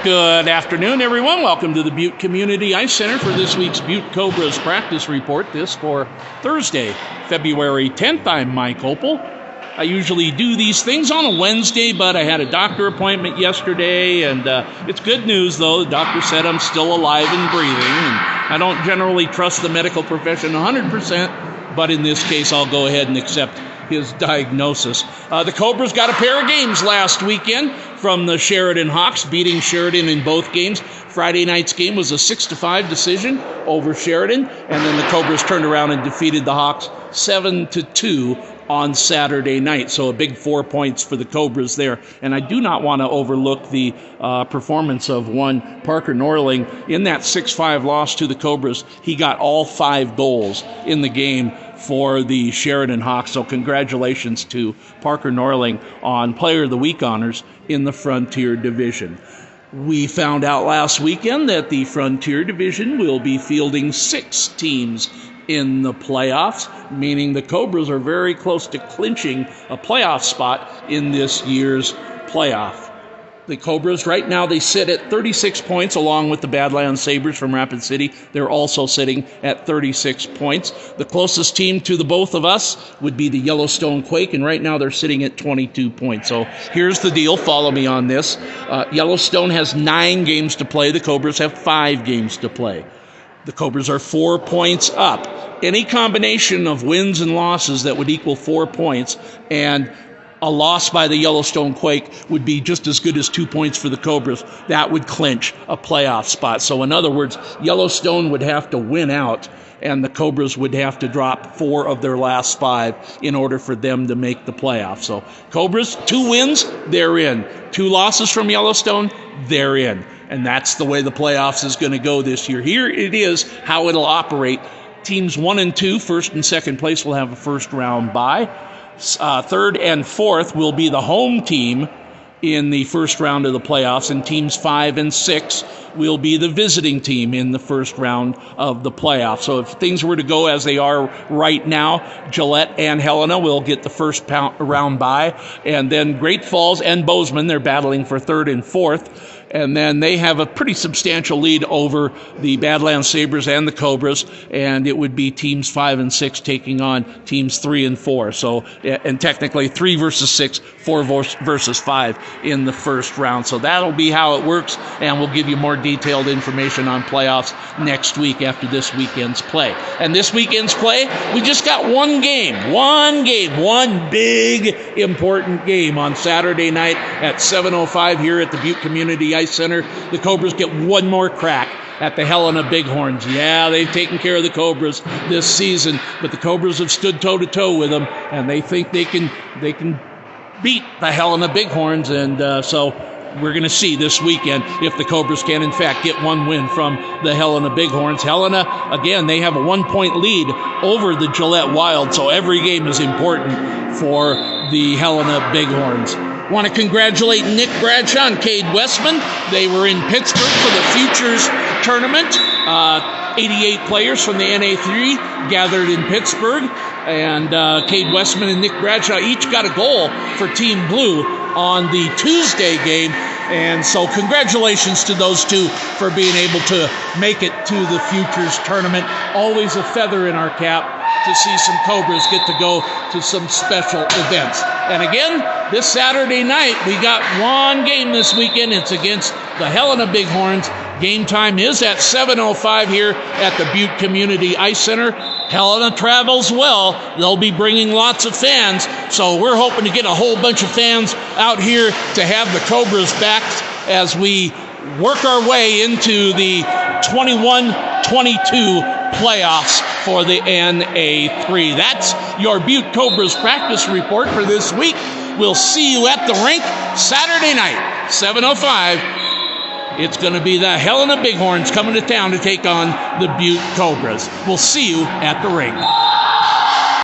Good afternoon, everyone. Welcome to the Butte Community Ice Center for this week's Butte Cobras practice report. This for Thursday, February 10th. I'm Mike Opel. I usually do these things on a Wednesday, but I had a doctor appointment yesterday, and it's good news, though. The doctor said I'm still alive and breathing, and I don't generally trust the medical profession 100%, but in this case, I'll go ahead and accept his diagnosis. The Cobras got a pair of games last weekend from the Sheridan Hawks, beating Sheridan in both games. Friday night's game was a 6-5 decision over Sheridan, and then the Cobras turned around and defeated the Hawks 7-2 on Saturday night. So a big 4 points for the Cobras there. And I do not want to overlook the performance of one Parker Norling. In that 6-5 loss to the Cobras, he got all 5 goals in the game for the Sheridan Hawks. So congratulations to Parker Norling on Player of the Week honors in the Frontier Division. We found out last weekend that the Frontier Division will be fielding 6 teams in the playoffs, meaning the Cobras are very close to clinching a playoff spot in this year's playoff. The Cobras, right now, they sit at 36 points, along with the Badlands Sabres from Rapid City. They're also sitting at 36 points. The closest team to the both of us would be the Yellowstone Quake, and right now they're sitting at 22 points. So here's the deal. Follow me on this. Yellowstone has 9 games to play. The Cobras have 5 games to play. The Cobras are 4 points up. Any combination of wins and losses that would equal 4 points, and a loss by the Yellowstone Quake would be just as good as 2 points for the Cobras. That would clinch a playoff spot. So in other words, Yellowstone would have to win out, and the Cobras would have to drop 4 of their last 5 in order for them to make the playoffs. So Cobras, 2 wins, they're in. 2 losses from Yellowstone, they're in. And that's the way the playoffs is going to go this year. Here it is how it'll operate. Teams 1 and 2, first and second place, will have a first round bye. Third and fourth will be the home team in the first round of the playoffs, and teams 5 and 6 will be the visiting team in the first round of the playoffs. So if things were to go as they are right now, Gillette and Helena will get the first round bye, and then Great Falls and Bozeman, they're battling for third and fourth. And then they have a pretty substantial lead over the Badlands Sabres and the Cobras, and it would be teams 5 and 6 taking on teams 3 and 4. So, and technically 3 versus 6, 4 versus 5 in the first round. So that'll be how it works, and we'll give you more detailed information on playoffs next week after this weekend's play. And this weekend's play, we just got one big important game on Saturday night at 7:05 here at the Butte Community Ice Center. The Cobras get one more crack at the Helena Bighorns. Yeah, they've taken care of the Cobras this season, but the Cobras have stood toe-to-toe with them, and they think they can beat the Helena Bighorns, and so we're going to see this weekend if the Cobras can, in fact, get one win from the Helena Bighorns. Helena, again, they have a 1-point lead over the Gillette Wild, so every game is important for the Helena Bighorns. Want to congratulate Nick Bradshaw and Cade Westman. They were in Pittsburgh for the Futures Tournament. 88 players from the NA3 gathered in Pittsburgh, and Cade Westman and Nick Bradshaw each got a goal for Team Blue on the Tuesday game, and so congratulations to those two for being able to make it to the Futures Tournament. Always a feather in our cap to see some Cobras get to go to some special events. And again, this Saturday night, we got one game this weekend. It's against the Helena Bighorns. Game time is at 7:05 here at the Butte Community Ice Center. Helena travels well. They'll be bringing lots of fans, so we're hoping to get a whole bunch of fans out here to have the Cobras back as we work our way into the 21-22 playoffs for the NA3. That's your Butte Cobras practice report for this week. We'll see you at the rink Saturday night, 7:05. It's going to be the Helena Bighorns coming to town to take on the Butte Cobras. We'll see you at the rink.